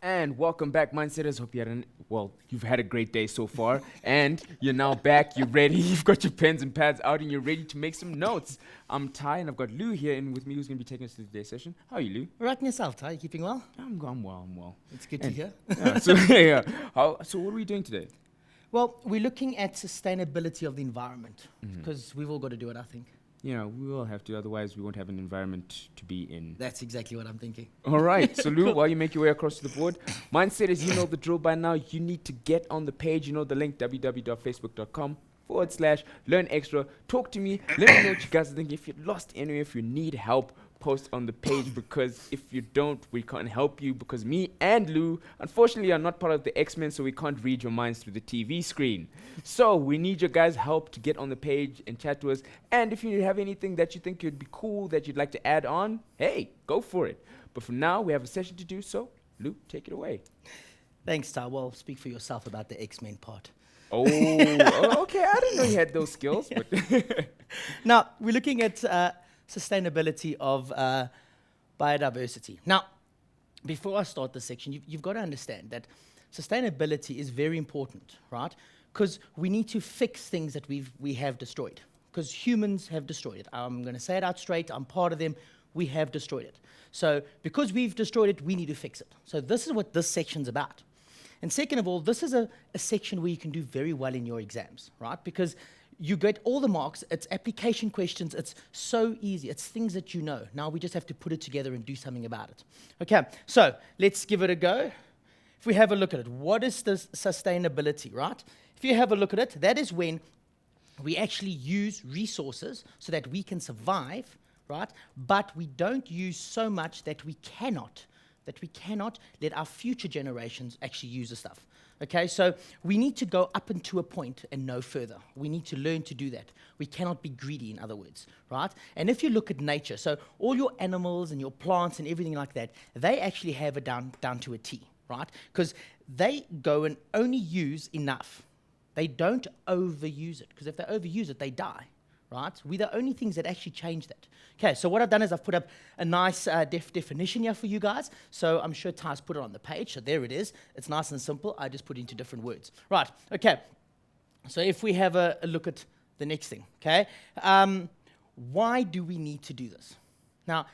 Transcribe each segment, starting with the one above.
And welcome back, Mindsetters. Hope you've had a great day so far. And you're now back, you're ready, you've got your pens and pads out, and you're ready to make some notes. I'm Ty, and I've got Lou here, and with me, who's going to be taking us to today's session. How are you, Lou? Right in yourself, Ty. You keeping well? I'm well. It's good to hear. So what are we doing today? Well, we're looking at sustainability of the environment because we've all got to do it, I think. Yeah, we will have to, otherwise we won't have an environment to be in. That's exactly what I'm thinking. All right, so Lou, while you make your way across to the board, Mindsetters, you know the drill by now. You need to get on the page. You know the link, www.facebook.com/learn extra. Talk to me. Let me know what you guys are thinking. If you're lost anywhere, if you need help, post on the page, because if you don't, we can't help you, because me and Lou, unfortunately, are not part of the X-Men, so we can't read your minds through the TV screen. So we need your guys' help to get on the page and chat to us. And if you have anything that you think would be cool that you'd like to add on, hey, go for it. But for now, we have a session to do, so Lou, take it away. Thanks, Ty. Well, speak for yourself about the X-Men part. Oh, okay. I didn't know you had those skills. But Now, we're looking at sustainability of biodiversity. Now, before I start this section, you've got to understand that sustainability is very important, right? Because we need to fix things that we have destroyed, because humans have destroyed it. I'm going to say it out straight. I'm part of them. We have destroyed it. So because we've destroyed it, we need to fix it. So this is what this section's about. And second of all, this is a section where you can do very well in your exams, right? Because you get all the marks, it's application questions, it's so easy, it's things that you know. Now we just have to put it together and do something about it. Okay, so let's give it a go. If we have a look at it, what is the sustainability, right? If you have a look at it, that is when we actually use resources so that we can survive, right? But we don't use so much that we cannot let our future generations actually use the stuff. Okay, so we need to go up into a point and no further. We need to learn to do that. We cannot be greedy, in other words, right? And if you look at nature, so all your animals and your plants and everything like that, they actually have it down to a T, right? Because they go and only use enough. They don't overuse it, because if they overuse it, they die, right? We're the only things that actually change that. Okay, so what I've done is I've put up a nice definition here for you guys. So I'm sure Ty's put it on the page. So there it is. It's nice and simple. I just put it into different words. Right, okay. So if we have a look at the next thing, okay. Why do we need to do this? Now,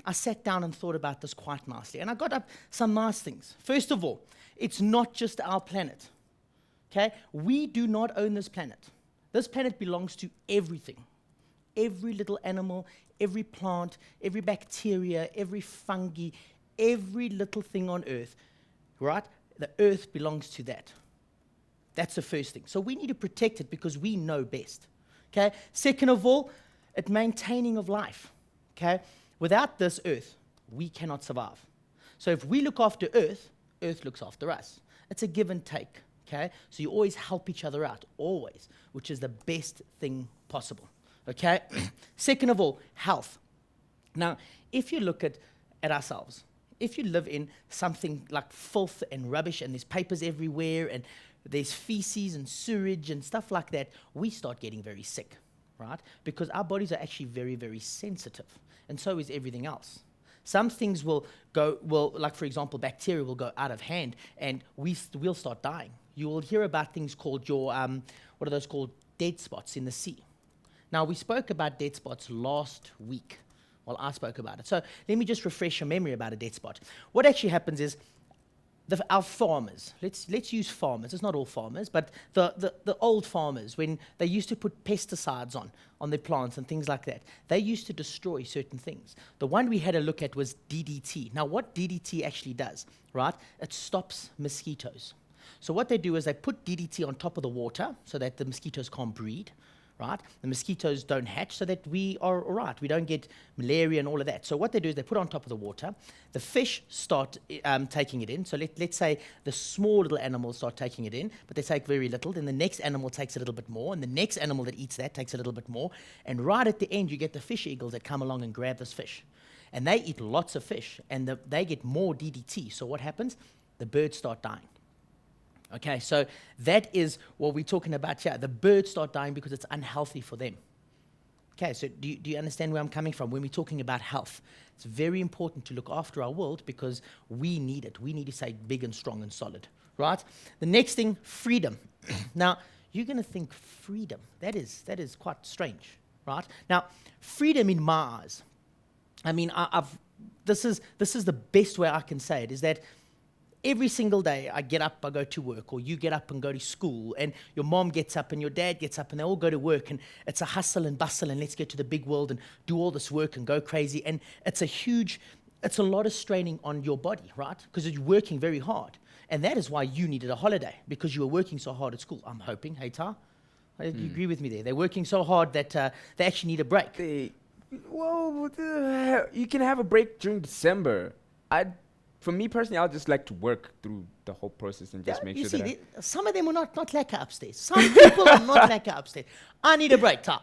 I sat down and thought about this quite nicely. And I got up some nice things. First of all, it's not just our planet, okay. We do not own this planet. This planet belongs to everything. Every little animal, every plant, every bacteria, every fungi, every little thing on Earth, right? The Earth belongs to that. That's the first thing. So we need to protect it because we know best, okay? Second of all, it's maintaining of life, okay? Without this Earth, we cannot survive. So if we look after Earth, Earth looks after us. It's a give and take, okay? So you always help each other out, always, which is the best thing possible. Okay? Second of all, health. Now, if you look at ourselves, if you live in something like filth and rubbish and there's papers everywhere and there's feces and sewage and stuff like that, we start getting very sick, right? Because our bodies are actually very, very sensitive, and so is everything else. Some things will like for example, bacteria will go out of hand and we'll start dying. You will hear about things called what are those called? Dead spots in the sea. Now, we spoke about dead spots last week. Well, I spoke about it. So let me just refresh your memory about a dead spot. What actually happens is our farmers, let's use farmers. It's not all farmers, but the old farmers, when they used to put pesticides on their plants and things like that, they used to destroy certain things. The one we had a look at was DDT. Now, what DDT actually does, right? It stops mosquitoes. So what they do is they put DDT on top of the water so that the mosquitoes can't breed. Right? The mosquitoes don't hatch so that we are all right. We don't get malaria and all of that. So what they do is they put it on top of the water. The fish start taking it in. So let's say the small little animals start taking it in, but they take very little. Then the next animal takes a little bit more, and the next animal that eats that takes a little bit more. And right at the end, you get the fish eagles that come along and grab this fish. And they eat lots of fish, and they get more DDT. So what happens? The birds start dying. Okay, so that is what we're talking about here. The birds start dying because it's unhealthy for them. Okay, so do you understand where I'm coming from? When we're talking about health, it's very important to look after our world because we need it. We need to stay big and strong and solid, right? The next thing, freedom. Now, you're going to think freedom. That is quite strange, right? Now, freedom in my eyes, I mean, this is the best way I can say it, is that every single day I get up, I go to work, or you get up and go to school, and your mom gets up and your dad gets up, and they all go to work, and it's a hustle and bustle, and let's get to the big world and do all this work and go crazy. And it's a lot of straining on your body, right? Because you're working very hard. And that is why you needed a holiday, because you were working so hard at school. I'm hoping, hey, Ta? You agree with me there? They're working so hard that they actually need a break. You can have a break during December. For me personally, I'll just like to work through the whole process and just make sure that some of them are not lacquer upstairs. Some people are not lacquer upstairs. I need a break, Ta.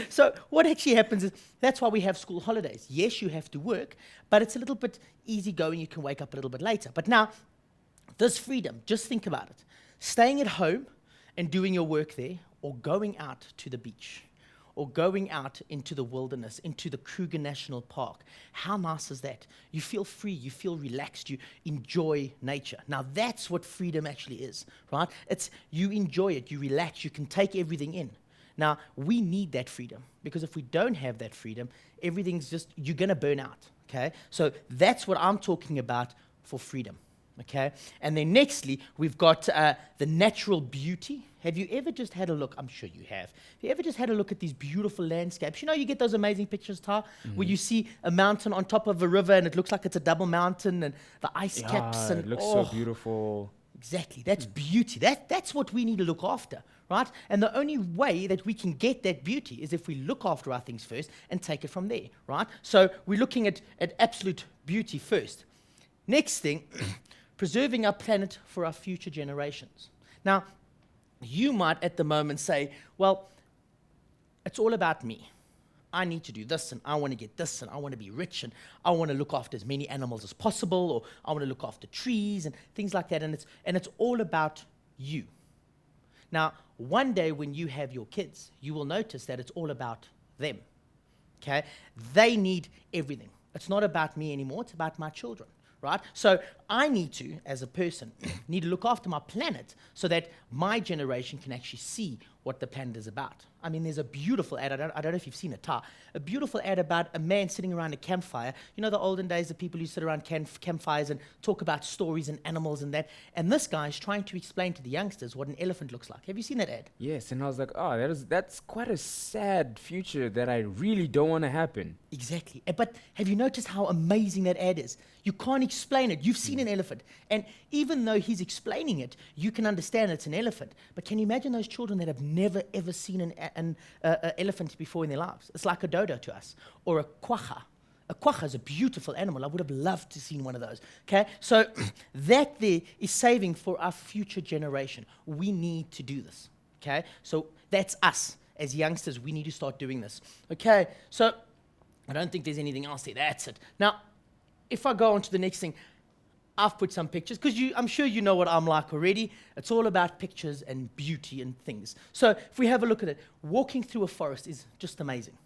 So what actually happens is, that's why we have school holidays. Yes, you have to work, but it's a little bit easygoing. You can wake up a little bit later. But now, this freedom, just think about it. Staying at home and doing your work there, or going out to the beach, or going out into the wilderness, into the Kruger National Park. How nice is that? You feel free, you feel relaxed, you enjoy nature. Now that's what freedom actually is, right? It's you enjoy it, you relax, you can take everything in. Now, we need that freedom, because if we don't have that freedom, everything's just, you're gonna burn out, okay? So that's what I'm talking about for freedom. Okay, and then nextly, we've got the natural beauty. Have you ever just had a look? I'm sure you have. Have you ever just had a look at these beautiful landscapes? You know, you get those amazing pictures, Ta, where you see a mountain on top of a river, and it looks like it's a double mountain, and the ice caps. And it looks so beautiful. Exactly, that's beauty. That's what we need to look after, right? And the only way that we can get that beauty is if we look after our things first and take it from there, right? So we're looking at absolute beauty first. Next thing, preserving our planet for our future generations. Now, you might at the moment say, well, it's all about me. I need to do this, and I want to get this, and I want to be rich, and I want to look after as many animals as possible, or I want to look after trees and things like that, and it's all about you. Now, one day when you have your kids, you will notice that it's all about them, okay? They need everything. It's not about me anymore, it's about my children. Right? So I need to, as a person, need to look after my planet so that my generation can actually see what the planet is about. I mean, there's a beautiful ad, I don't know if you've seen it, Ta, a beautiful ad about a man sitting around a campfire. You know the olden days, the people who sit around campfires and talk about stories and animals and that. And this guy is trying to explain to the youngsters what an elephant looks like. Have you seen that ad? Yes, and I was like, that's quite a sad future that I really don't want to happen. Exactly. But have you noticed how amazing that ad is? You can't explain it. You've seen an elephant. And even though he's explaining it, you can understand it's an elephant. But can you imagine those children that have never, ever seen an elephant before in their lives? It's like a dodo to us. Or a quagga. A quagga is a beautiful animal. I would have loved to see one of those. Okay? So that there is saving for our future generation. We need to do this. Okay? So that's us. As youngsters, we need to start doing this. Okay? So I don't think there's anything else there. That's it. Now, if I go on to the next thing, I've put some pictures, because I'm sure you know what I'm like already. It's all about pictures and beauty and things. So if we have a look at it, walking through a forest is just amazing.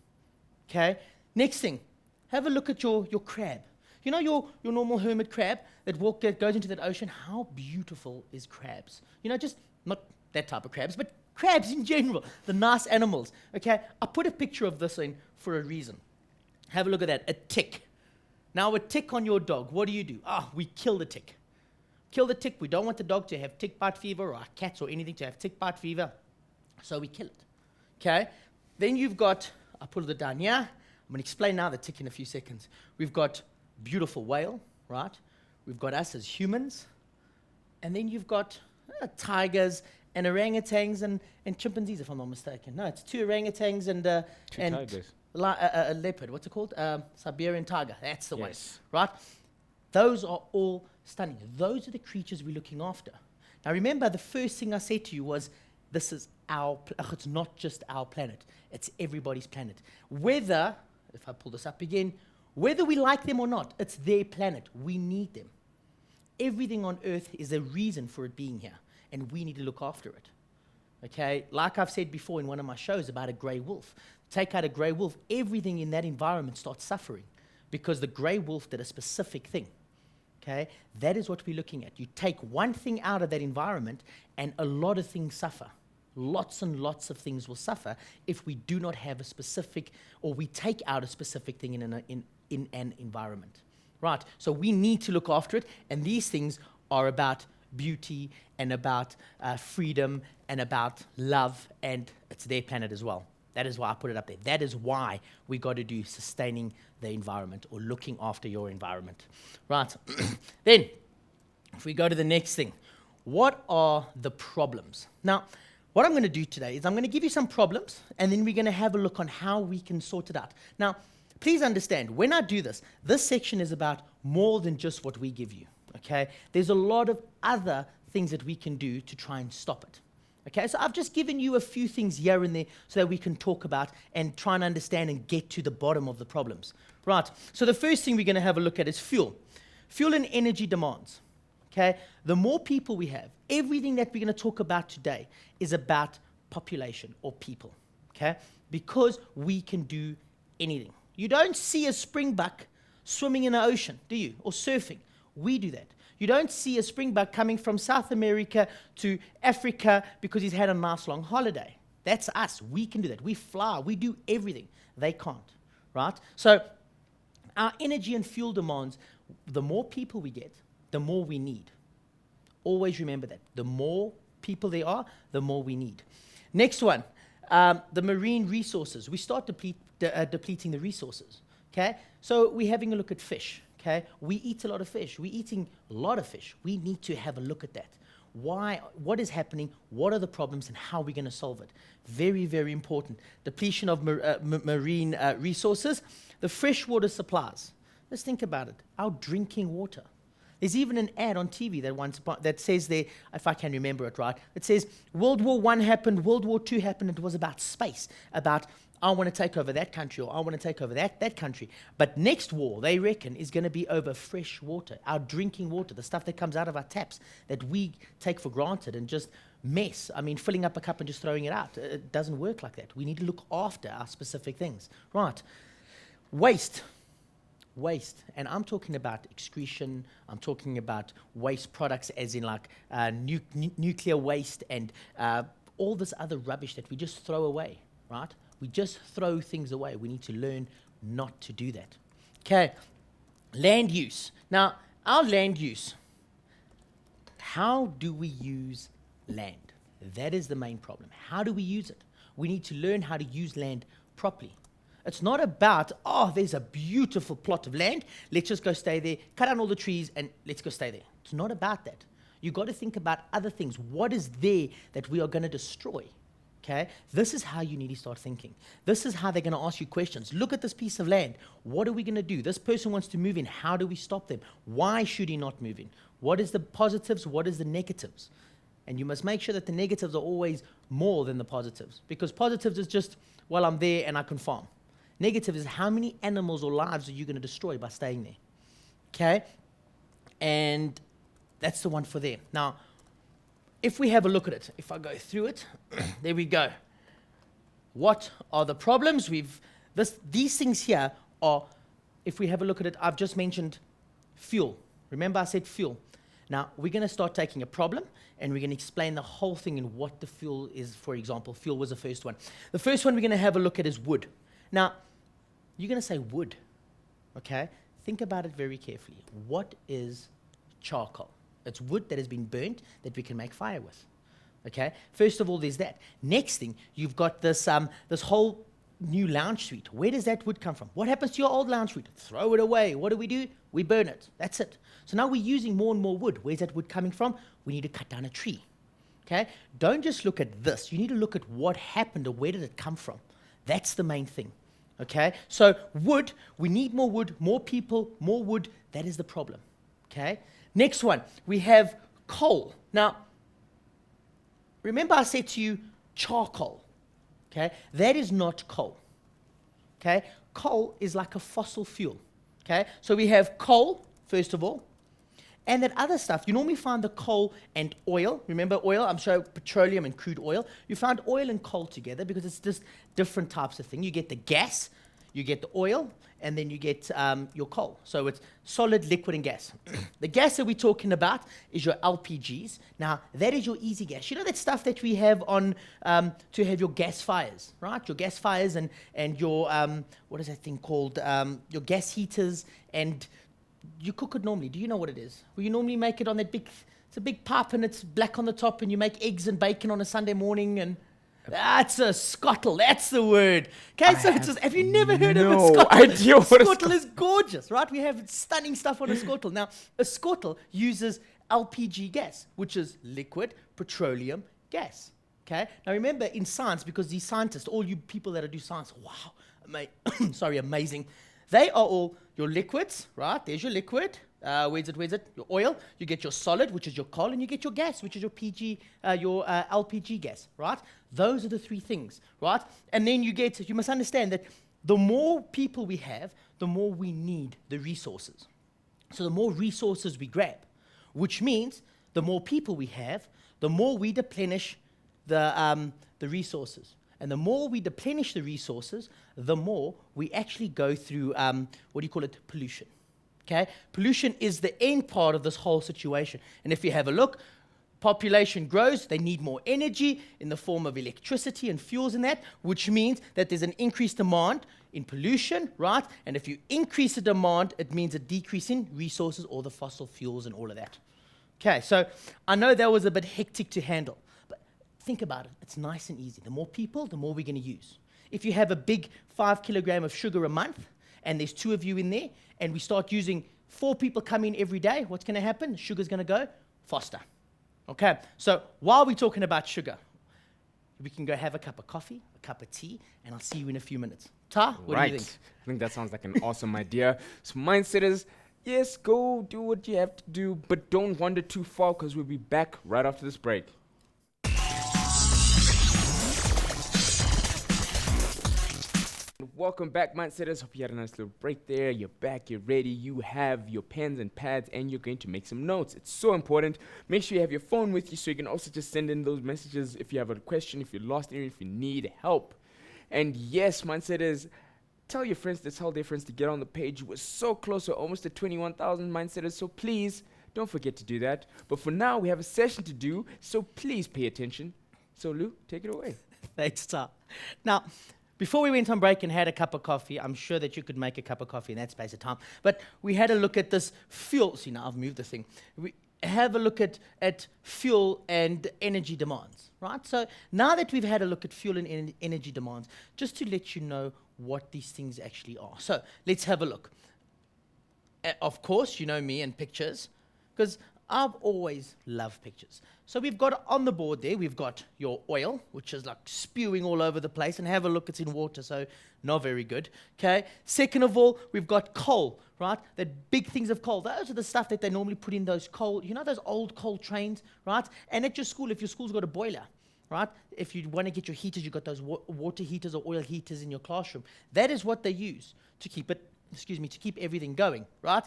Okay? Next thing, have a look at your crab. You know your normal hermit crab that goes into that ocean? How beautiful is crabs? You know, just not that type of crabs, but crabs in general, the nice animals. Okay? I put a picture of this in for a reason. Have a look at that, a tick. Now, a tick on your dog, what do? We kill the tick. Kill the tick. We don't want the dog to have tick bite fever, or our cats or anything to have tick bite fever. So we kill it. Okay? Then you've got, I'll put it down here. I'm going to explain now the tick in a few seconds. We've got beautiful whale, right? We've got us as humans. And then you've got tigers and orangutans and chimpanzees, if I'm not mistaken. No, it's 2 orangutans and tigers. A leopard, what's it called? Siberian tiger, that's the one, right? Those are all stunning. Those are the creatures we're looking after. Now remember, the first thing I said to you was, this is it's not just our planet, it's everybody's planet. Whether, if I pull this up again, whether we like them or not, it's their planet. We need them. Everything on Earth is a reason for it being here, and we need to look after it. Okay, like I've said before in one of my shows about a grey wolf. Take out a grey wolf, everything in that environment starts suffering because the grey wolf did a specific thing. Okay, that is what we're looking at. You take one thing out of that environment and a lot of things suffer. Lots and lots of things will suffer if we do not have a specific, or we take out a specific thing in an environment. Right, so we need to look after it, and these things are about beauty and about freedom and about love, and it's their planet as well. That is why I put it up there. That is why we got to do sustaining the environment or looking after your environment. Right. Then, if we go to the next thing, what are the problems? Now, what I'm going to do today is I'm going to give you some problems, and then we're going to have a look on how we can sort it out. Now, please understand, when I do this, this section is about more than just what we give you. Okay? There's a lot of other things that we can do to try and stop it. Okay, so I've just given you a few things here and there so that we can talk about and try and understand and get to the bottom of the problems. Right, so the first thing we're going to have a look at is fuel. Fuel and energy demands. Okay, the more people we have, everything that we're going to talk about today is about population or people. Okay, because we can do anything. You don't see a springbuck swimming in the ocean, do you? Or surfing. We do that. You don't see a springbuck coming from South America to Africa because he's had a nice long holiday. That's us. We can do that. We fly. We do everything. They can't, right? So our energy and fuel demands, the more people we get, the more we need. Always remember that. The more people there are, the more we need. Next one, the marine resources. We start depleting the resources, okay? So we're having a look at fish. Okay, we eat a lot of fish. We're eating a lot of fish. We need to have a look at that. Why? What is happening? What are the problems, and how are we going to solve it? Very, very important. Depletion of marine resources. The freshwater supplies. Let's think about it. Our drinking water. There's even an ad on TV that says there, if I can remember it right, it says World War I happened, World War II happened. It was about space, about I want to take over that country, or I want to take over that country. But next war, they reckon, is going to be over fresh water, our drinking water, the stuff that comes out of our taps that we take for granted and just mess. I mean, filling up a cup and just throwing it out. It doesn't work like that. We need to look after our specific things. Right. Waste. And I'm talking about excretion. I'm talking about waste products as in like nuclear waste and all this other rubbish that we just throw away, right? We just throw things away. We need to learn not to do that. Okay, land use. Now, our land use, how do we use land? That is the main problem. How do we use it? We need to learn how to use land properly. It's not about, oh, there's a beautiful plot of land, let's just go stay there, cut down all the trees, and let's go stay there. It's not about that. You've got to think about other things. What is there that we are going to destroy? Okay? This is how you need to start thinking. This is how they're going to ask you questions. Look at this piece of land. What are we going to do? This person wants to move in. How do we stop them? Why should he not move in? What is the positives? What is the negatives? And you must make sure that the negatives are always more than the positives. Because positives is just, well, I'm there and I can farm. Negative is how many animals or lives are you going to destroy by staying there? Okay? And that's the one for them. Now, if we have a look at it, if I go through it, there we go. What are the problems? These things here are, if we have a look at it, I've just mentioned fuel. Remember I said fuel. Now, we're going to start taking a problem, and we're going to explain the whole thing and what the fuel is. For example, fuel was the first one. The first one we're going to have a look at is wood. Now, you're going to say wood, okay? Think about it very carefully. What is charcoal? It's wood that has been burnt that we can make fire with, okay? First of all, there's that. Next thing, you've got this whole new lounge suite. Where does that wood come from? What happens to your old lounge suite? Throw it away. What do? We burn it. That's it. So now we're using more and more wood. Where's that wood coming from? We need to cut down a tree, okay? Don't just look at this. You need to look at what happened or where did it come from. That's the main thing. Okay, so wood, we need more wood, more people, more wood. That is the problem. Okay, next one, we have coal. Now, remember I said to you charcoal. Okay, that is not coal. Okay, coal is like a fossil fuel. Okay, so we have coal, first of all, And that other stuff, you normally find the coal and oil. Remember oil? I'm sure petroleum and crude oil. You find oil and coal together because it's just different types of thing. You get the gas, you get the oil, and then you get your coal. So it's solid, liquid, and gas. The gas that we're talking about is your LPGs. Now, that is your easy gas. You know that stuff that we have on to have your gas fires, right? Your gas fires and your, what is that thing called? Your gas heaters, and you cook it normally. Do you know what it is? Well, you normally make it on that big, it's a big pipe and it's black on the top, and you make eggs and bacon on a Sunday morning, and that's a scuttle. That's the word. Okay, so it's just, have you never heard of a scuttle? Idea what a Scuttle is gorgeous, right? We have stunning stuff on a scuttle. Now, a scuttle uses LPG gas, which is liquid petroleum gas. Okay. Now remember, in science, because these scientists, all you people that do science, wow, amazing. They are all your liquids, right? There's your liquid. Where's it? Your oil. You get your solid, which is your coal, and you get your gas, which is your LPG gas, right? Those are the three things, right? And then you must understand that the more people we have, the more we need the resources. So the more resources we grab, which means the more people we have, the more we deplenish the resources. And the more we deplenish the resources, the more we actually go through, pollution. Okay? Pollution is the end part of this whole situation. And if you have a look, population grows, they need more energy in the form of electricity and fuels and that, which means that there's an increased demand in pollution, right? And if you increase the demand, it means a decrease in resources, or the fossil fuels and all of that. Okay, so I know that was a bit hectic to handle, but think about it. It's nice and easy. The more people, the more we're going to use. If you have a big 5 kilogram of sugar a month, and there's 2 of you in there, and we start using 4 people come in every day, what's going to happen? Sugar's going to go faster. Okay, so while we're talking about sugar, we can go have a cup of coffee, a cup of tea, and I'll see you in a few minutes. Ta, what do you think? I think that sounds like an awesome idea. So mindsetters, yes, go do what you have to do, but don't wander too far, because we'll be back right after this break. Welcome back, mindsetters. Hope you had a nice little break there. You're back, you're ready, you have your pens and pads, and you're going to make some notes. It's so important. Make sure you have your phone with you, so you can also just send in those messages if you have a question, if you're lost, or if you need help. And yes, mindsetters, tell your friends to tell their friends to get on the page. We're so close, we're almost at 21,000 mindsetters, so please don't forget to do that. But for now, we have a session to do, so please pay attention. So Lou, take it away. Thanks, Ta. Now, before we went on break and had a cup of coffee, I'm sure that you could make a cup of coffee in that space of time, but we had a look at this fuel. See, now I've moved the thing. We have a look at fuel and energy demands, right? So now that we've had a look at fuel and energy demands, just to let you know what these things actually are. So let's have a look. Of course, you know me and pictures, because I've always loved pictures. So we've got on the board there, we've got your oil, which is like spewing all over the place, and have a look, it's in water, so not very good. Okay. Second of all, we've got coal, right? The big things of coal. Those are the stuff that they normally put in those coal, you know, those old coal trains, right? And at your school, if your school's got a boiler, right? If you want to get your heaters, you've got those water heaters or oil heaters in your classroom. That is what they use to keep to keep everything going, right?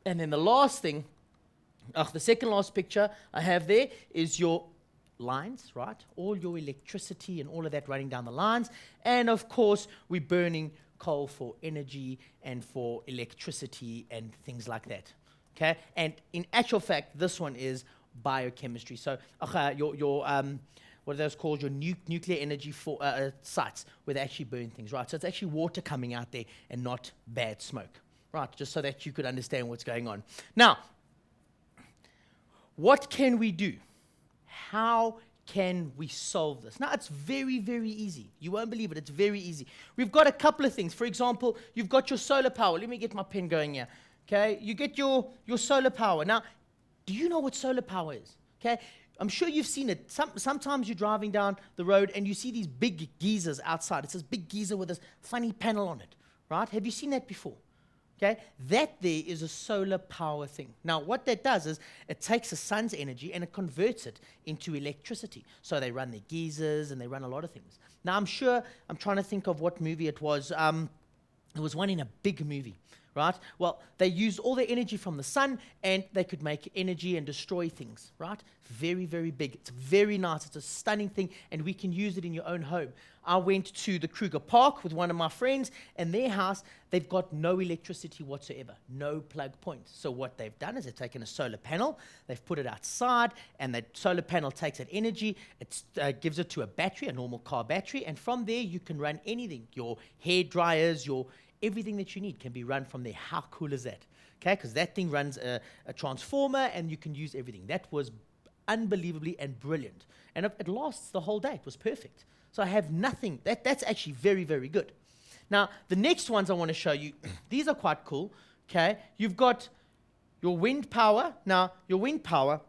And then the last thing, the second last picture I have there is your lines, right? All your electricity and all of that running down the lines. And of course, we're burning coal for energy and for electricity and things like that. Okay? And in actual fact, this one is biochemistry. So your what are those called? Your nuclear energy sites where they actually burn things, right? So it's actually water coming out there and not bad smoke, right? Just so that you could understand what's going on. Now, what can we do? How can we solve this? Now, it's very, very easy. You won't believe it. It's very easy. We've got a couple of things. For example, you've got your solar power. Let me get my pen going here. Okay, you get your solar power. Now, do you know what solar power is? Okay, I'm sure you've seen it. Sometimes you're driving down the road and you see these big geysers outside. It's this big geyser with this funny panel on it, right? Have you seen that before? Okay, that there is a solar power thing. Now, what that does is it takes the sun's energy and it converts it into electricity. So they run their geysers and they run a lot of things. Now, I'm trying to think of what movie it was. It was one in a big movie right? Well, they use all their energy from the sun, and they could make energy and destroy things, right? Very, very big. It's very nice. It's a stunning thing, and we can use it in your own home. I went to the Kruger Park with one of my friends, and their house, they've got no electricity whatsoever, no plug point. So what they've done is they've taken a solar panel, they've put it outside, and that solar panel takes that energy, it gives it to a battery, a normal car battery, and from there you can run anything. Your hair dryers, everything that you need can be run from there. How cool is that? Okay, because that thing runs a transformer, and you can use everything. That was unbelievably and brilliant. And it lasts the whole day. It was perfect. So I have nothing. That's actually very, very good. Now, the next ones I want to show you, these are quite cool. Okay, you've got your wind power. Now, your wind power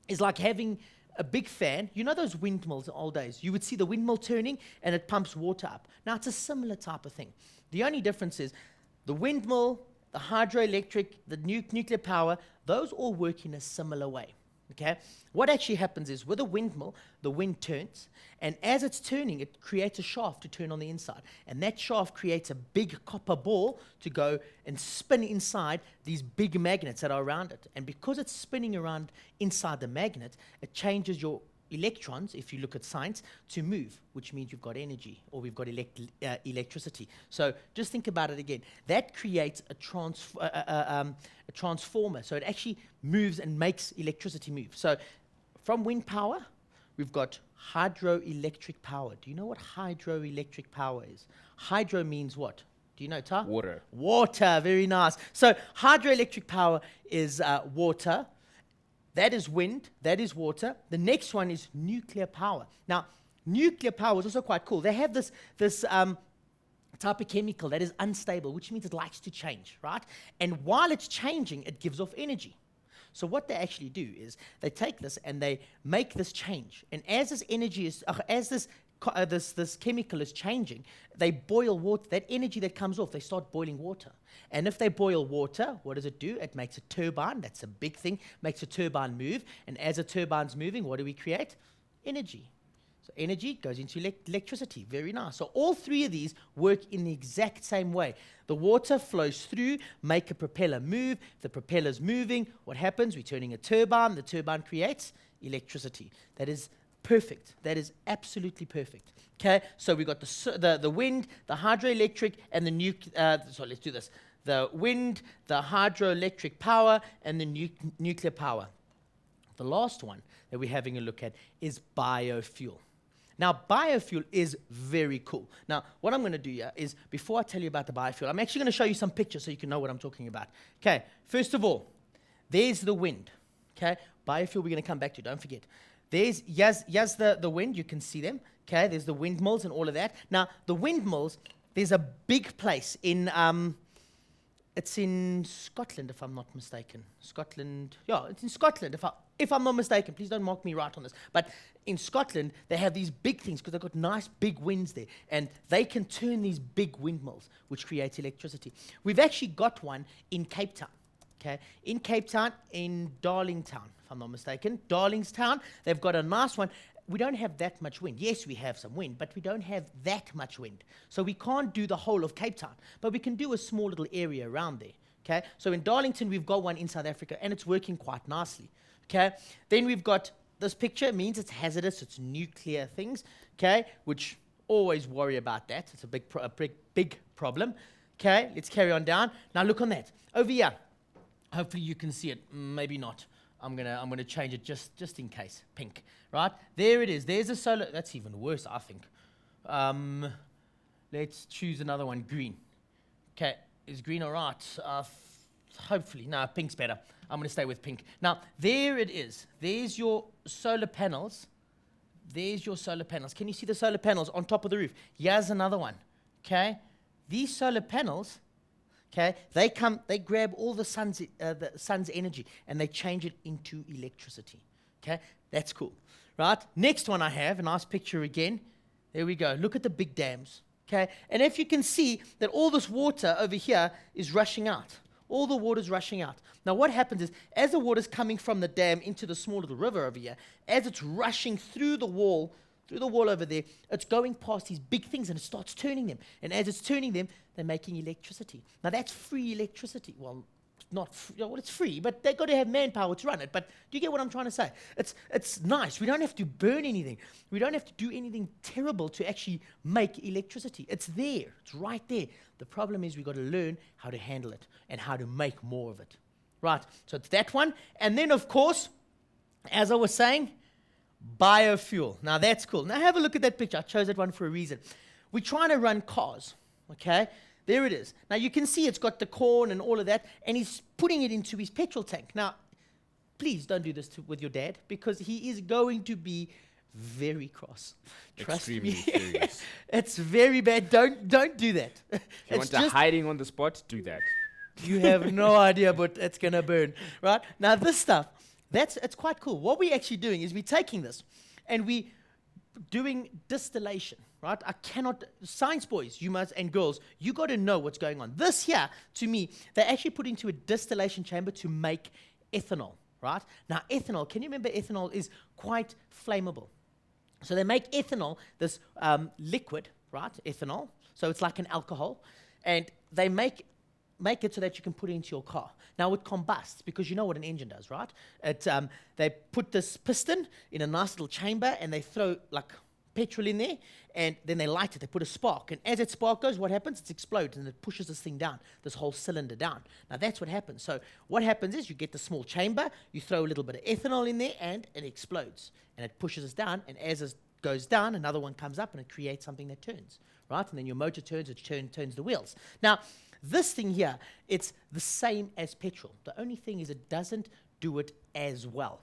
is like having a big fan. You know those windmills in old days? You would see the windmill turning, and it pumps water up. Now, it's a similar type of thing. The only difference is the windmill, the hydroelectric, the nuclear power, those all work in a similar way. Okay? What actually happens is with a windmill, the wind turns, and as it's turning, it creates a shaft to turn on the inside. And that shaft creates a big copper ball to go and spin inside these big magnets that are around it. And because it's spinning around inside the magnet, it changes your electrons, if you look at science, to move, which means you've got energy, or we've got electricity. So just think about it again. That creates a transformer. So it actually moves and makes electricity move. So from wind power, we've got hydroelectric power. Do you know what hydroelectric power is? Hydro means what? Do you know, Ta? Water. Water, very nice. So hydroelectric power is water. That is wind, that is water. The next one is nuclear power. Now, nuclear power is also quite cool. They have this type of chemical that is unstable, which means it likes to change, right? And while it's changing, it gives off energy. So what they actually do is they take this and they make this change. And as this energy is, as this chemical is changing, they boil water. That energy that comes off, they start boiling water. And if they boil water, what does it do? It makes a turbine. That's a big thing. Makes a turbine move. And as a turbine's moving, what do we create? Energy. So energy goes into electricity. Very nice. So all three of these work in the exact same way. The water flows through, make a propeller move. If the propeller's moving, what happens? We're turning a turbine. The turbine creates electricity. That is perfect. That is absolutely perfect. Okay, so we got the wind, the hydroelectric, and the nuclear. So let's do this. The wind, the hydroelectric power, and the nuclear power. The last one that we're having a look at is biofuel. Now, biofuel is very cool. Now, what I'm going to do here is, before I tell you about the biofuel, I'm actually going to show you some pictures so you can know what I'm talking about. Okay, first of all, there's the wind. Okay, biofuel we're going to come back to, don't forget. There's the wind, you can see them. Okay, there's the windmills and all of that. Now, the windmills, there's a big place in, it's in Scotland, if I'm not mistaken. Scotland, yeah, it's in Scotland, if I'm not mistaken. Please don't mark me right on this. But in Scotland, they have these big things because they've got nice big winds there. And they can turn these big windmills, which creates electricity. We've actually got one in Cape Town. Okay, in Cape Town, in Darlington, if I'm not mistaken. Darlington, they've got a nice one. We don't have that much wind. Yes, we have some wind, but we don't have that much wind. So we can't do the whole of Cape Town, but we can do a small little area around there. Okay, so in Darlington, we've got one in South Africa, and it's working quite nicely. Okay, then we've got this picture. It means it's hazardous. It's nuclear things. Okay, which always worry about that. It's a big problem. Okay, let's carry on down. Now look on that over here. Hopefully you can see it. Maybe not. I'm gonna change it just in case. Pink, right? There it is. There's a solar. That's even worse, I think. Let's choose another one. Green. Okay, is green all right? Hopefully, no. Pink's better. I'm gonna stay with pink. Now there it is. There's your solar panels. There's your solar panels. Can you see the solar panels on top of the roof? Here's another one. Okay, these solar panels. Okay, they grab all the sun's energy and they change it into electricity. Okay, that's cool, right? Next one I have, a nice picture again. There we go. Look at the big dams. Okay, and if you can see that all this water over here is rushing out. All the water's rushing out. Now what happens is, as the water's coming from the dam into the small little river over here, as it's rushing through the wall, through the wall over there. It's going past these big things and it starts turning them. And as it's turning them, they're making electricity. Now that's free electricity. Well, not free, well, it's free, but they've got to have manpower to run it. But do you get what I'm trying to say? It's nice. We don't have to burn anything. We don't have to do anything terrible to actually make electricity. It's there. It's right there. The problem is we've got to learn how to handle it and how to make more of it. Right, so it's that one. And then, of course, as I was saying, biofuel. Now, that's cool. Now, have a look at that picture. I chose that one for a reason. We're trying to run cars, okay? There it is. Now, you can see it's got the corn and all of that, and he's putting it into his petrol tank. Now, please don't do this with your dad, because he is going to be very cross. Trust Extremely me. furious. It's very bad. Don't do that. If you want a hiding on the spot, do that. You have no idea, but it's going to burn, right? Now, this stuff, it's quite cool. What we're actually doing is we're taking this and we're doing distillation, right? Science boys, and girls, you got to know what's going on. This here, to me, they actually put into a distillation chamber to make ethanol, right? Now, ethanol, can you remember ethanol is quite flammable? So they make ethanol, this liquid, right? Ethanol. So it's like an alcohol. And they make it so that you can put it into your car. Now, it combusts because you know what an engine does, right? They put this piston in a nice little chamber and they throw like petrol in there and then they light it. They put a spark. And as that spark goes, what happens? It explodes and it pushes this thing down, this whole cylinder down. Now, that's what happens. So what happens is you get the small chamber, you throw a little bit of ethanol in there and it explodes. And it pushes us down. And as it goes down, another one comes up and it creates something that turns, right? And then your motor turns, it turns the wheels. Now, this thing here, it's the same as petrol. The only thing is it doesn't do it as well.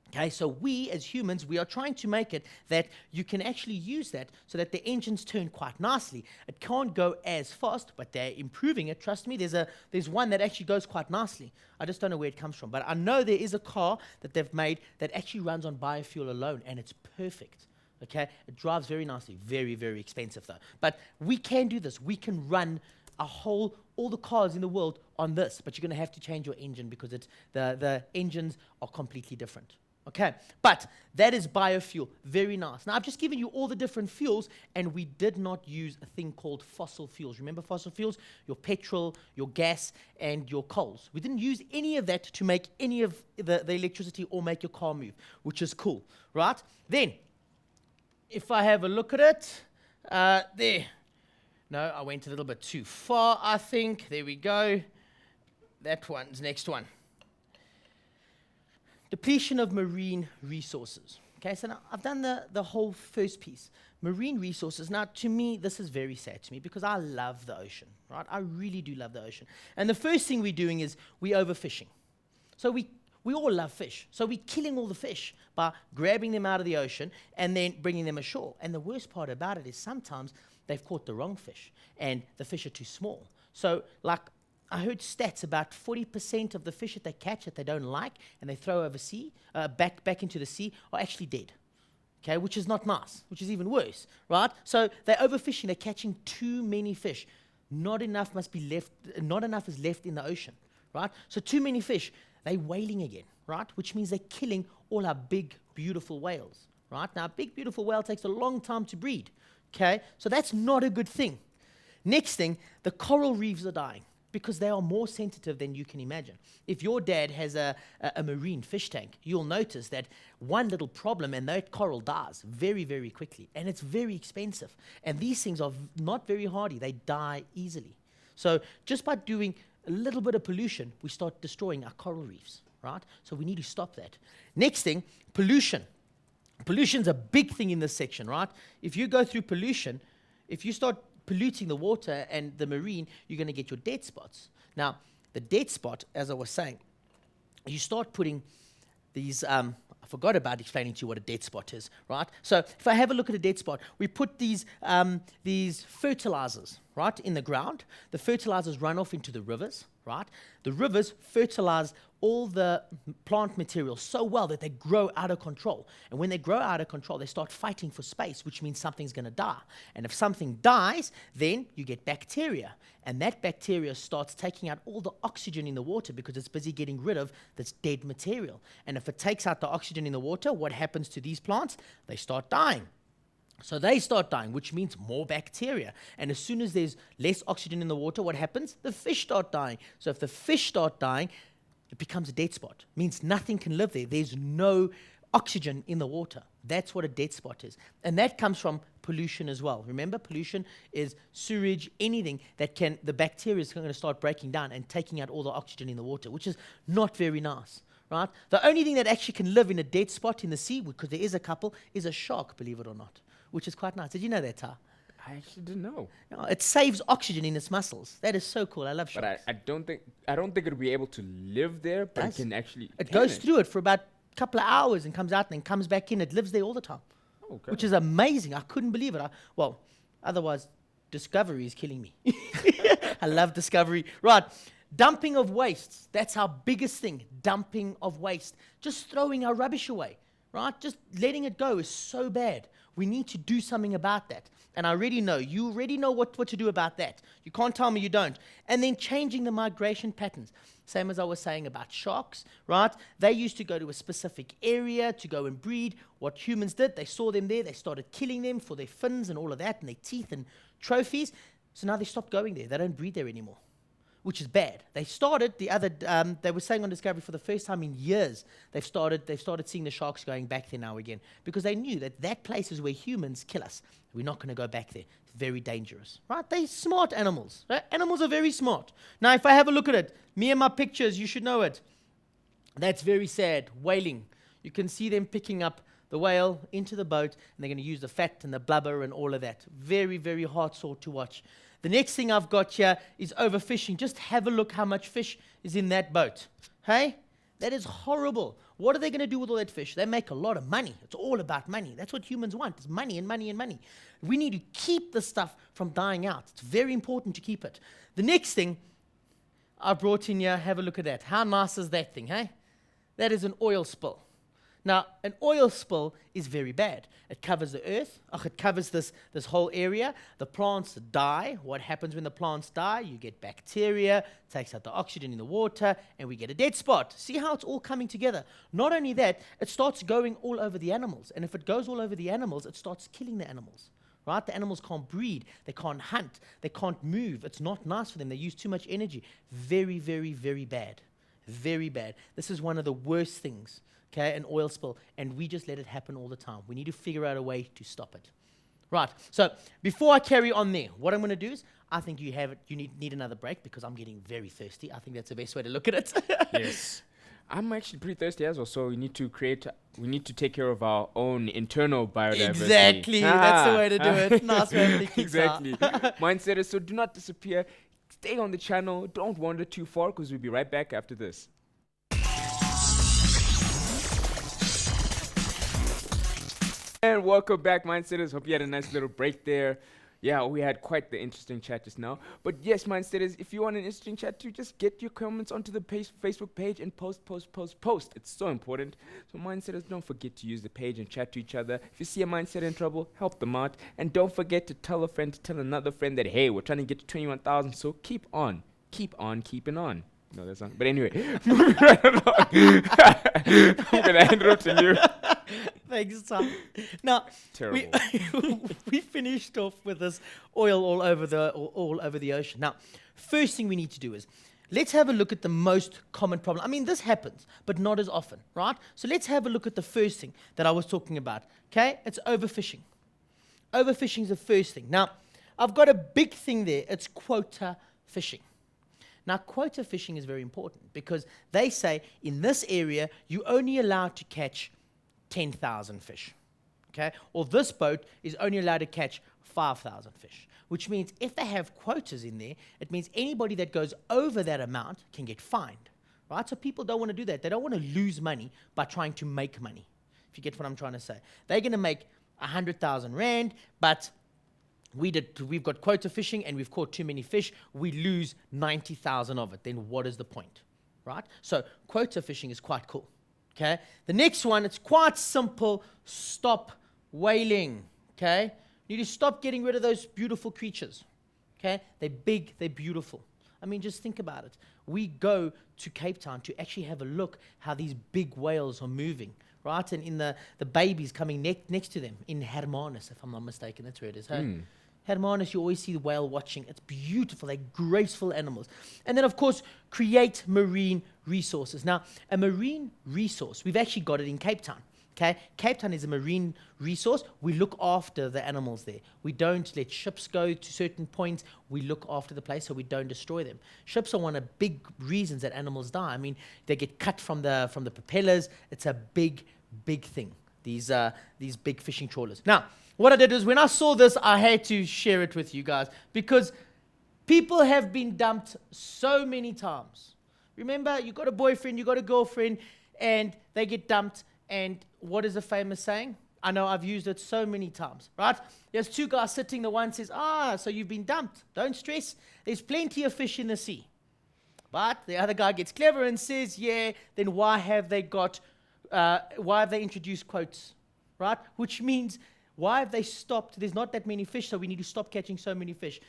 Okay, so we as humans, we are trying to make it that you can actually use that so that the engines turn quite nicely. It can't go as fast, but they're improving it. Trust me, there's one that actually goes quite nicely. I just don't know where it comes from. But I know there is a car that they've made that actually runs on biofuel alone, and it's perfect. Okay, it drives very nicely. Very, very expensive though. But we can do this. We can run all the cars in the world on this, but you're going to have to change your engine because the engines are completely different. Okay, but that is biofuel. Very nice. Now, I've just given you all the different fuels, and we did not use a thing called fossil fuels. Remember fossil fuels? Your petrol, your gas, and your coals. We didn't use any of that to make any of the electricity or make your car move, which is cool, right? Then, if I have a look at it, there. No, I went a little bit too far, I think. There we go. That one's next one. Depletion of marine resources. Okay, so now I've done the whole first piece. Marine resources. Now, to me, this is very sad to me because I love the ocean, right? I really do love the ocean. And the first thing we're doing is we're overfishing. So we all love fish. So we're killing all the fish by grabbing them out of the ocean and then bringing them ashore. And the worst part about it is sometimes they've caught the wrong fish and the fish are too small. So, like, I heard stats about 40% of the fish that they catch that they don't like and they throw back into the sea are actually dead. Okay, which is not nice, which is even worse, right? So they're overfishing, they're catching too many fish. Not enough is left in the ocean, right? So too many fish, they're whaling again, right? Which means they're killing all our big, beautiful whales, right? Now, a big, beautiful whale takes a long time to breed, okay? So that's not a good thing. Next thing, the coral reefs are dying, because they are more sensitive than you can imagine. If your dad has a marine fish tank, you'll notice that one little problem and that coral dies very, very quickly. And it's very expensive. And these things are not very hardy. They die easily. So just by doing a little bit of pollution, we start destroying our coral reefs, right? So we need to stop that. Next thing, pollution. Pollution's a big thing in this section, right? If you go through pollution, if you start polluting the water and the marine, you're going to get your dead spots. Now, the dead spot, as I was saying, you start putting these, I forgot about explaining to you what a dead spot is, right? So if I have a look at a dead spot, we put these fertilizers, right, in the ground. The fertilizers run off into the rivers, right? The rivers fertilize all the plant material so well that they grow out of control. And when they grow out of control, they start fighting for space, which means something's going to die. And if something dies, then you get bacteria. And that bacteria starts taking out all the oxygen in the water because it's busy getting rid of this dead material. And if it takes out the oxygen in the water, what happens to these plants? They start dying. So they start dying, which means more bacteria. And as soon as there's less oxygen in the water, what happens? The fish start dying. So if the fish start dying, it becomes a dead spot. Means nothing can live there. There's no oxygen in the water. That's what a dead spot is. And that comes from pollution as well. Remember, pollution is sewage, anything that can, the bacteria is going to start breaking down and taking out all the oxygen in the water, which is not very nice, right? The only thing that actually can live in a dead spot in the sea, because there is a couple, is a shark, believe it or not, which is quite nice. Did you know that, Tar? I actually didn't know. No, it saves oxygen in its muscles. That is so cool. I love sharks. But I don't think it'd be able to live there, but it can actually. It goes through it for about a couple of hours and comes out and then comes back in. It lives there all the time. Okay. Which is amazing. I couldn't believe it. Well, otherwise, Discovery is killing me. I love Discovery. Right. Dumping of wastes. That's our biggest thing. Dumping of waste. Just throwing our rubbish away. Right? Just letting it go is so bad. We need to do something about that. And I already know. You already know what to do about that. You can't tell me you don't. And then changing the migration patterns. Same as I was saying about sharks, right? They used to go to a specific area to go and breed. What humans did, they saw them there. They started killing them for their fins and all of that and their teeth and trophies. So now they stopped going there. They don't breed there anymore, which is bad. They started they were saying on Discovery for the first time in years, they've started seeing the sharks going back there now again because they knew that that place is where humans kill us. We're not going to go back there. It's very dangerous, right? They're smart animals. Right? Animals are very smart. Now, if I have a look at it, me and my pictures, you should know it. That's very sad. Whaling. You can see them picking up the whale into the boat, and they're going to use the fat and the blubber and all of that. Very, very hard sort to watch. The next thing I've got here is overfishing. Just have a look how much fish is in that boat. Hey? That is horrible. What are they going to do with all that fish? They make a lot of money. It's all about money. That's what humans want. It's money and money and money. We need to keep the stuff from dying out. It's very important to keep it. The next thing I brought in here, have a look at that. How nice is that thing, hey? That is an oil spill. Now, an oil spill is very bad. It covers the earth. It covers this whole area. The plants die. What happens when the plants die? You get bacteria, takes out the oxygen in the water, and we get a dead spot. See how it's all coming together? Not only that, it starts going all over the animals. And if it goes all over the animals, it starts killing the animals. Right? The animals can't breed. They can't hunt. They can't move. It's not nice for them. They use too much energy. Very, very, very bad. Very bad. This is one of the worst things. Okay, an oil spill, and we just let it happen all the time. We need to figure out a way to stop it. Right, so before I carry on there, what I'm going to do is, I think you need another break because I'm getting very thirsty. I think that's the best way to look at it. Yes. I'm actually pretty thirsty as well, so we need to take care of our own internal biodiversity. Exactly, that's the way to do it. Nice way to exactly. Mindset is, so do not disappear. Stay on the channel. Don't wander too far because we'll be right back after this. And welcome back, Mindsetters. Hope you had a nice little break there. Yeah, we had quite the interesting chat just now. But yes, Mindsetters, if you want an interesting chat too, just get your comments onto the Facebook page and post. It's so important. So Mindsetters, don't forget to use the page and chat to each other. If you see a mindsetter in trouble, help them out. And don't forget to tell a friend to tell another friend that, hey, we're trying to get to 21,000, so keep on keeping on. No, that's not. But anyway, moving right along. I'm going to hand it up to you. Thanks, Tom. Now, we finished off with this oil all over the ocean. Now, first thing we need to do is let's have a look at the most common problem. I mean, this happens, but not as often, right? So let's have a look at the first thing that I was talking about. Okay, it's overfishing. Overfishing is the first thing. Now, I've got a big thing there. It's quota fishing. Now, quota fishing is very important because they say in this area, you're only allowed to catch 10,000 fish, okay? Or this boat is only allowed to catch 5,000 fish, which means if they have quotas in there, it means anybody that goes over that amount can get fined, right? So people don't want to do that. They don't want to lose money by trying to make money, if you get what I'm trying to say. They're going to make 100,000 Rand, but we've got quota fishing and we've caught too many fish, we lose 90,000 of it. Then what is the point, right? So quota fishing is quite cool. Okay, the next one, it's quite simple. Stop whaling. Okay, you need to stop getting rid of those beautiful creatures. Okay, they're big, they're beautiful. I mean, just think about it. We go to Cape Town to actually have a look how these big whales are moving, right? And in the babies coming next to them in Hermanus, if I'm not mistaken, that's where it is. Hey? Hermanus, you always see the whale watching. It's beautiful. They're graceful animals. And then, of course, create marine resources. Now, a marine resource, we've actually got it in Cape Town. Okay, Cape Town is a marine resource. We look after the animals there. We don't let ships go to certain points. We look after the place so we don't destroy them. Ships are one of the big reasons that animals die. I mean, they get cut from the propellers. It's a big thing. These big fishing trawlers. Now, what I did is when I saw this, I had to share it with you guys because people have been dumped so many times. Remember, you got a boyfriend, you got a girlfriend, and they get dumped. And what is the famous saying? I know I've used it so many times, right? There's two guys sitting. The one says, so you've been dumped. Don't stress. There's plenty of fish in the sea. But the other guy gets clever and says, yeah, then why have they introduced quotes, right? Which means, why have they stopped? There's not that many fish, so we need to stop catching so many fish.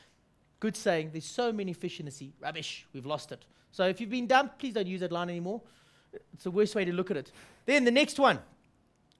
Good saying. There's so many fish in the sea. Rubbish. We've lost it. So if you've been dumped, please don't use that line anymore. It's the worst way to look at it. Then the next one,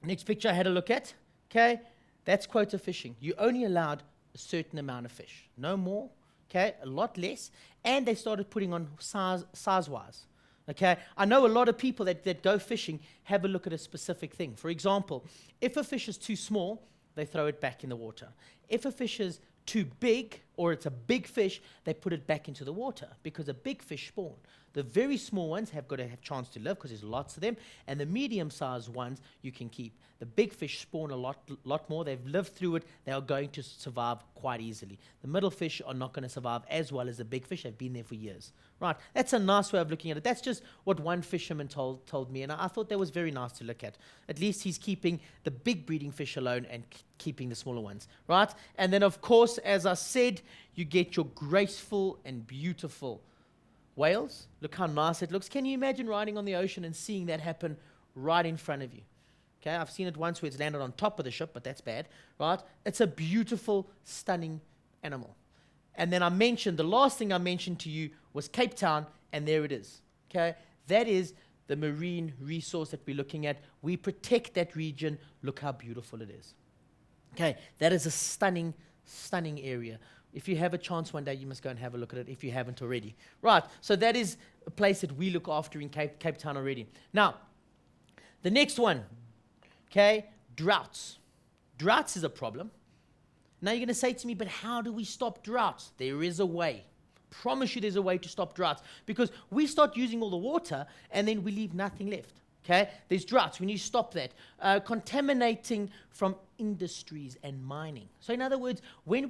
next picture I had a look at, okay, that's quota fishing. You only allowed a certain amount of fish, no more, okay, a lot less, and they started putting on size-wise, okay. I know a lot of people that go fishing have a look at a specific thing. For example, if a fish is too small, they throw it back in the water. If a fish is too big, or it's a big fish, they put it back into the water because a big fish spawn. The very small ones have got to have a chance to live because there's lots of them, and the medium-sized ones you can keep. The big fish spawn a lot more. They've lived through it. They are going to survive quite easily. The middle fish are not going to survive as well as the big fish. They've been there for years. Right, that's a nice way of looking at it. That's just what one fisherman told me, and I thought that was very nice to look at. At least he's keeping the big breeding fish alone and keeping the smaller ones, right? And then, of course, as I said, you get your graceful and beautiful whales. Look how nice it looks. Can you imagine riding on the ocean and seeing that happen right in front of you? Okay, I've seen it once where it's landed on top of the ship, but that's bad, right? It's a beautiful, stunning animal. And then the last thing I mentioned to you was Cape Town, and there it is. Okay, that is the marine resource that we're looking at. We protect that region. Look how beautiful it is. Okay, that is a stunning, stunning area. If you have a chance one day, you must go and have a look at it if you haven't already. Right, so that is a place that we look after in Cape Town already. Now, the next one, okay, droughts. Droughts is a problem. Now you're going to say to me, but how do we stop droughts? There is a way. Promise you there's a way to stop droughts, because we start using all the water and then we leave nothing left. Okay, there's droughts. We need to stop that. Contaminating from industries and mining. So in other words, when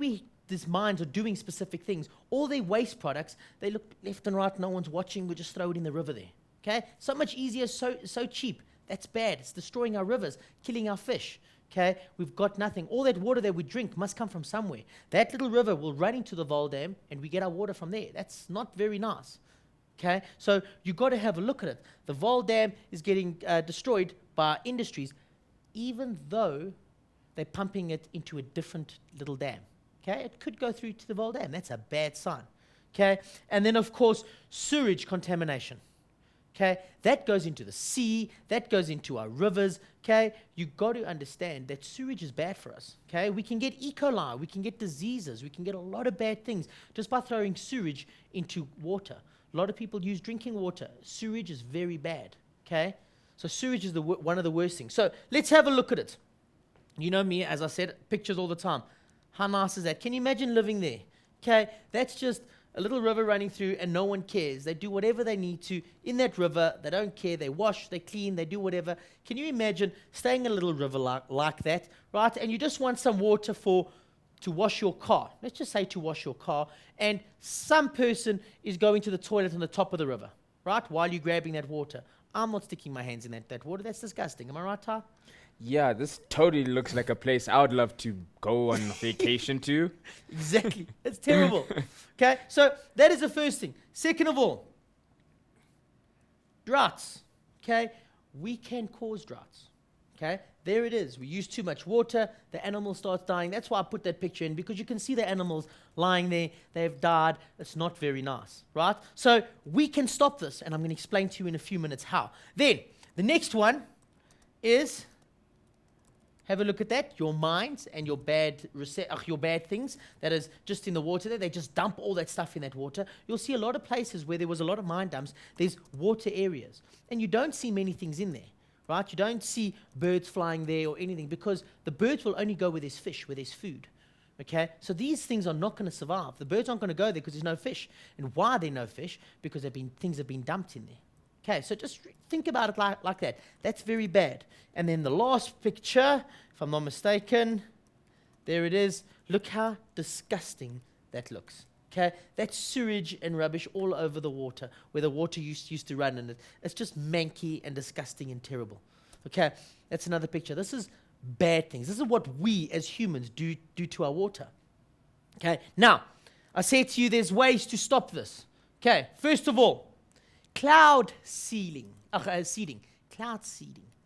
these mines are doing specific things, all their waste products, they look left and right, no one's watching, we just throw it in the river there. Okay, so much easier, so cheap. That's bad. It's destroying our rivers, killing our fish. Okay, we've got nothing. All that water that we drink must come from somewhere. That little river will run into the Vol Dam and we get our water from there. That's not very nice. Okay, so you've got to have a look at it. The Vol Dam is getting destroyed by industries, even though they're pumping it into a different little dam. Okay, it could go through to the Vol Dam. That's a bad sign. Okay, and then of course sewage contamination. Okay, that goes into the sea, that goes into our rivers. Okay, you've got to understand that sewage is bad for us. Okay, we can get E. coli, we can get diseases, we can get a lot of bad things just by throwing sewage into water. A lot of people use drinking water. Sewage is very bad. Okay, so sewage is one of the worst things. So let's have a look at it. You know me, as I said, pictures all the time. How nice is that? Can you imagine living there? Okay, that's just a little river running through and no one cares. They do whatever they need to in that river. They don't care. They wash, they clean, they do whatever. Can you imagine staying in a little river like that, right? And you just want some water to wash your car. Let's just say to wash your car. And some person is going to the toilet on the top of the river, right? While you're grabbing that water. I'm not sticking my hands in that water. That's disgusting. Am I right, Ty? Yeah, this totally looks like a place I would love to go on vacation to. Exactly. It's terrible. Okay, so that is the first thing. Second of all, droughts. Okay, we can cause droughts. Okay, there it is. We use too much water, the animal starts dying. That's why I put that picture in, because you can see the animals lying there. They've died. It's not very nice, right? So we can stop this, and I'm going to explain to you in a few minutes how. Then, the next one is, have a look at that, your mines and your bad things that is just in the water there. They just dump all that stuff in that water. You'll see a lot of places where there was a lot of mine dumps, there's water areas. And you don't see many things in there, right? You don't see birds flying there or anything because the birds will only go where there's fish, where there's food. Okay? So these things are not going to survive. The birds aren't going to go there because there's no fish. And why are there no fish? Because things have been dumped in there. Okay, so just think about it like that. That's very bad. And then the last picture, if I'm not mistaken, there it is. Look how disgusting that looks. Okay, that's sewage and rubbish all over the water, where the water used to run in it. It's just manky and disgusting and terrible. Okay, that's another picture. This is bad things. This is what we as humans do to our water. Okay, now, I said to you there's ways to stop this. Okay, first of all, cloud seeding. Cloud seeding.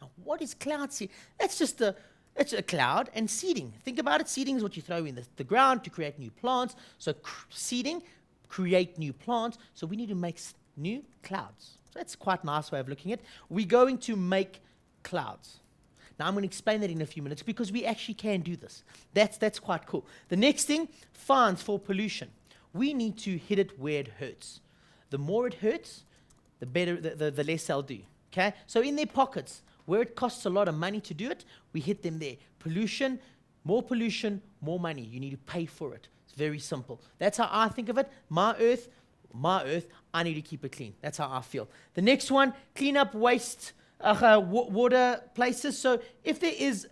Now, what is cloud seeding? It's a cloud and seeding. Think about it. Seeding is what you throw in the ground to create new plants. So seeding, create new plants. So we need to make new clouds. So that's quite a nice way of looking at it. We're going to make clouds. Now, I'm going to explain that in a few minutes because we actually can do this. That's quite cool. The next thing, fines for pollution. We need to hit it where it hurts. The more it hurts, the better, the less they'll do. Okay? So in their pockets, where it costs a lot of money to do it, we hit them there. Pollution, more money. You need to pay for it. It's very simple. That's how I think of it. My earth, I need to keep it clean. That's how I feel. The next one, clean up waste water places. So if there is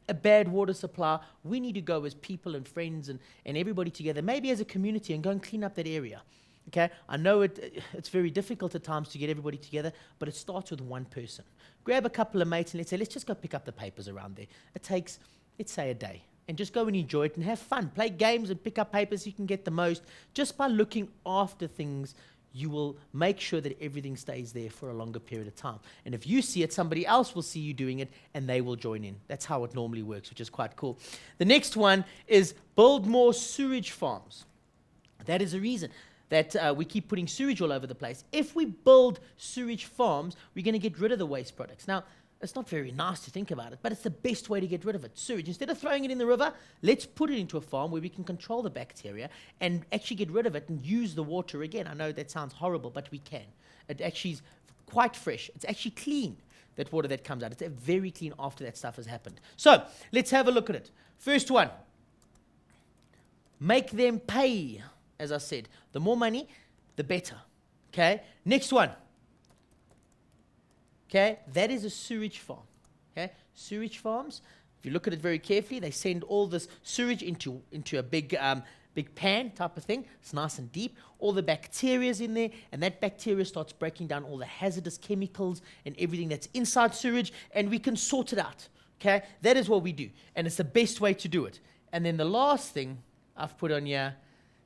a bad water supply, we need to go as people and friends and everybody together, maybe as a community, and go and clean up that area. Okay, I know it's very difficult at times to get everybody together, but it starts with one person. Grab a couple of mates and let's just go pick up the papers around there. It takes, let's say, a day. And just go and enjoy it and have fun. Play games and pick up papers you can get the most. Just by looking after things, you will make sure that everything stays there for a longer period of time. And if you see it, somebody else will see you doing it and they will join in. That's how it normally works, which is quite cool. The next one is build more sewage farms. That is a reason that we keep putting sewage all over the place. If we build sewage farms, we're going to get rid of the waste products. Now, it's not very nice to think about it, but it's the best way to get rid of it. Sewage, instead of throwing it in the river, let's put it into a farm where we can control the bacteria and actually get rid of it and use the water again. I know that sounds horrible, but we can. It actually is quite fresh. It's actually clean, that water that comes out. It's very clean after that stuff has happened. So, let's have a look at it. First one, make them pay. As I said, the more money, the better. Okay? Next one. Okay? That is a sewage farm. Okay? Sewage farms, if you look at it very carefully, they send all this sewage into a big pan type of thing. It's nice and deep. All the bacteria's in there, and that bacteria starts breaking down all the hazardous chemicals and everything that's inside sewage, and we can sort it out. Okay? That is what we do, and it's the best way to do it. And then the last thing I've put on here,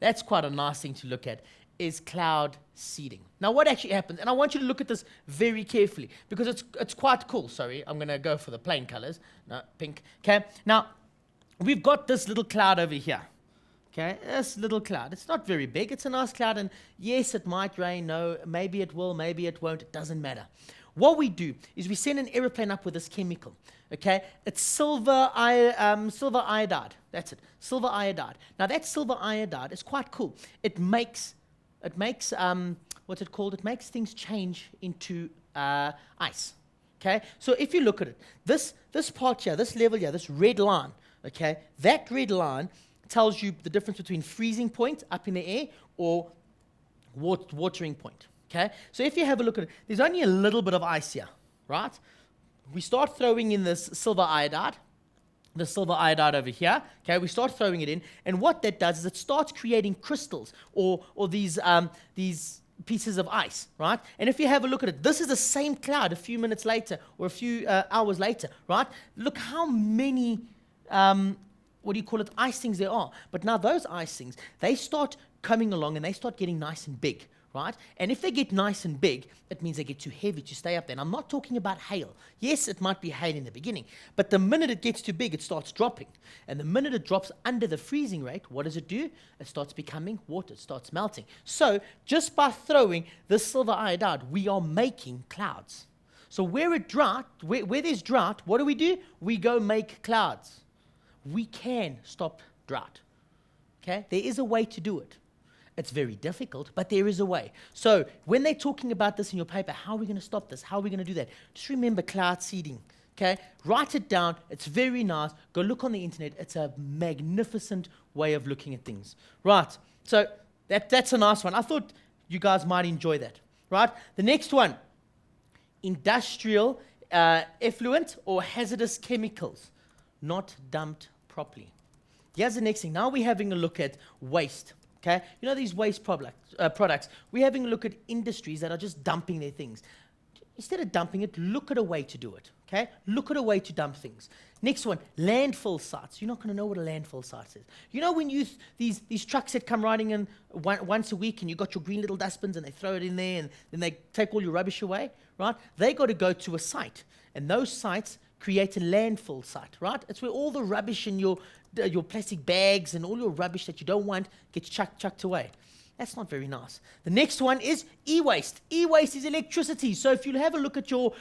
that's quite a nice thing to look at, is cloud seeding. Now, what actually happens, and I want you to look at this very carefully, because it's quite cool. Sorry, I'm going to go for the plain colors. No, pink. Okay, now, we've got this little cloud over here. Okay, this little cloud. It's not very big. It's a nice cloud, and yes, it might rain. No, maybe it will, maybe it won't. It doesn't matter. What we do is we send an aeroplane up with this chemical. Okay, it's silver iodide. That's it, silver iodide. Now that silver iodide is quite cool. It makes what's it called? It makes things change into ice. Okay, so if you look at it, this part here, this level here, this red line. Okay, that red line tells you the difference between freezing point up in the air or watering point. Okay, so if you have a look at it, there's only a little bit of ice here, right? We start throwing in this silver iodide over here. Okay, we start throwing it in, and what that does is it starts creating crystals or these pieces of ice, right? And if you have a look at it, this is the same cloud a few minutes later or a few hours later, right? Look how many ice things there are. But now those ice things, they start coming along and they start getting nice and big. Right? And if they get nice and big, it means they get too heavy to stay up there. And I'm not talking about hail. Yes, it might be hail in the beginning, but the minute it gets too big, it starts dropping. And the minute it drops under the freezing rate, what does it do? It starts becoming water. It starts melting. So just by throwing this silver iodide, we are making clouds. So where there's drought, what do? We go make clouds. We can stop drought. Okay? There is a way to do it. It's very difficult, but there is a way. So when they're talking about this in your paper, how are we going to stop this? How are we going to do that? Just remember cloud seeding. Okay? Write it down. It's very nice. Go look on the internet. It's a magnificent way of looking at things. Right. So that's a nice one. I thought you guys might enjoy that. Right? The next one, industrial effluent or hazardous chemicals not dumped properly. Here's the next thing. Now we're having a look at waste. Okay? You know these waste products. We're having a look at industries that are just dumping their things. Instead of dumping it, look at a way to do it. Okay? Look at a way to dump things. Next one, landfill sites. You're not going to know what a landfill site is. You know when these trucks that come riding in once a week and you got your green little dustbins and they throw it in there and then they take all your rubbish away, right? They got to go to a site. And those sites create a landfill site, right? It's where all the rubbish and your plastic bags and all your rubbish that you don't want gets chucked away. That's not very nice. The next one is e-waste. E-waste is electricity. So if you have a look at your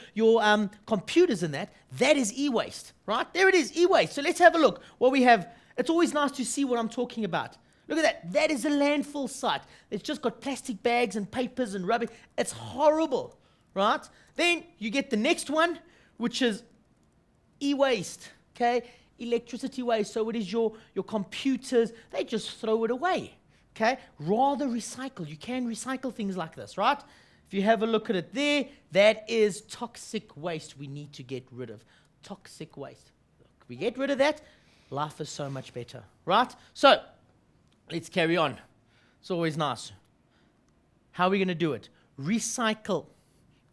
computers and that is e-waste, right? There it is, e-waste. So let's have a look. What we have, it's always nice to see what I'm talking about. Look at that. That is a landfill site. It's just got plastic bags and papers and rubbish. It's horrible, right? Then you get the next one, which is e-waste, okay? Electricity waste. So it is your computers. They just throw it away. Okay, rather recycle. You can recycle things like this, right? If you have a look at it there, that is toxic waste we need to get rid of. Toxic waste. Look, we get rid of that, life is so much better, right? So, let's carry on. It's always nice. How are we going to do it? Recycle.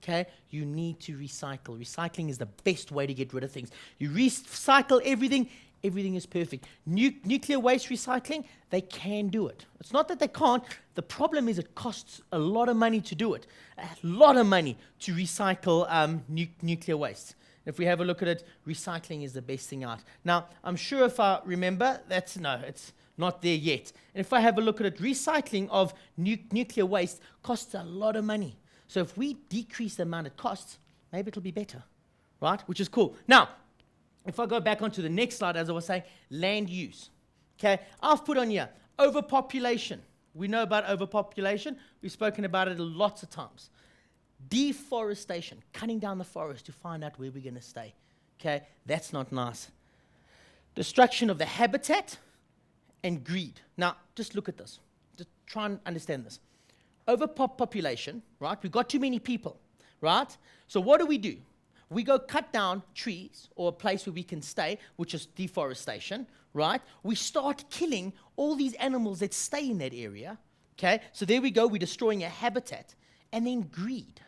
Okay, you need to recycle. Recycling is the best way to get rid of things. You recycle everything. Everything is perfect. Nuclear waste recycling, they can do it. It's not that they can't. The problem is it costs a lot of money to do it. A lot of money to recycle nuclear waste. If we have a look at it, recycling is the best thing out. Now, I'm sure if I remember, it's not there yet. And if I have a look at it, recycling of nuclear waste costs a lot of money. So if we decrease the amount it costs, maybe it'll be better, right? Which is cool. Now, if I go back onto the next slide, as I was saying, land use. Okay, I've put on here overpopulation. We know about overpopulation. We've spoken about it lots of times. Deforestation, cutting down the forest to find out where we're going to stay. Okay, that's not nice. Destruction of the habitat and greed. Now, just look at this. Just try and understand this. Overpopulation, right? We've got too many people, right? So what do? We go cut down trees or a place where we can stay, which is deforestation, right? We start killing all these animals that stay in that area, okay? So there we go, we're destroying a habitat. And then greed.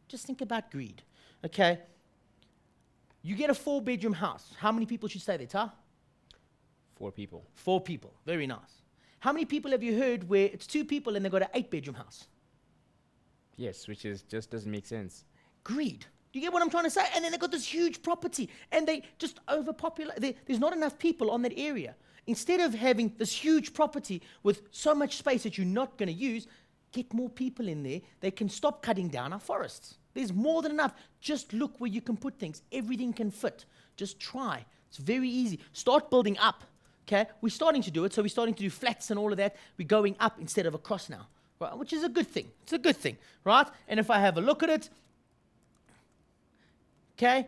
Just think about greed, okay? You get a 4-bedroom house. How many people should stay there, Ta? 4 people. 4 people, very nice. How many people have you heard where it's 2 people and they've got an 8-bedroom house? Yes, which is just doesn't make sense. Greed. You get what I'm trying to say? And then they've got this huge property and they just overpopulate. There's not enough people on that area. Instead of having this huge property with so much space that you're not going to use, get more people in there. They can stop cutting down our forests. There's more than enough. Just look where you can put things. Everything can fit. Just try. It's very easy. Start building up. Okay? We're starting to do it. So we're starting to do flats and all of that. We're going up instead of across now, right? Which is a good thing. It's a good thing, right? And if I have a look at it, okay,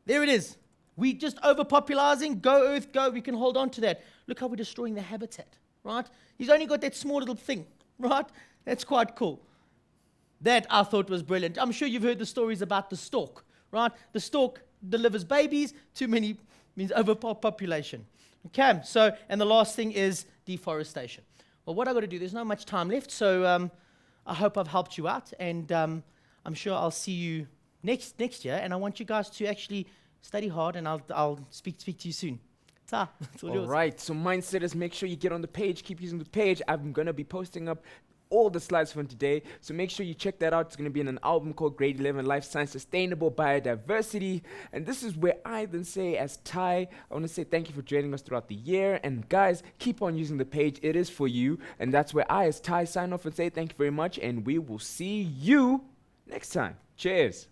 there it is. We just overpopulating, go earth, go, we can hold on to that. Look how we're destroying the habitat, right? He's only got that small little thing, right? That's quite cool. That I thought was brilliant. I'm sure you've heard the stories about the stork, right? The stork delivers babies, too many means overpopulation. Okay, so, and the last thing is deforestation. Well, what I've got to do, there's not much time left, so I hope I've helped you out, and I'm sure I'll see you next year, and I want you guys to actually study hard, and I'll speak to you soon. Ta, it's all yours. Right, so mindsetters, make sure you get on the page, keep using the page. I'm going to be posting up all the slides from today, so make sure you check that out. It's going to be in an album called Grade 11 Life Science Sustainable Biodiversity, and this is where I then say, as Ty, I want to say thank you for joining us throughout the year, and guys, keep on using the page. It is for you, and that's where I, as Ty, sign off and say thank you very much, and we will see you next time. Cheers.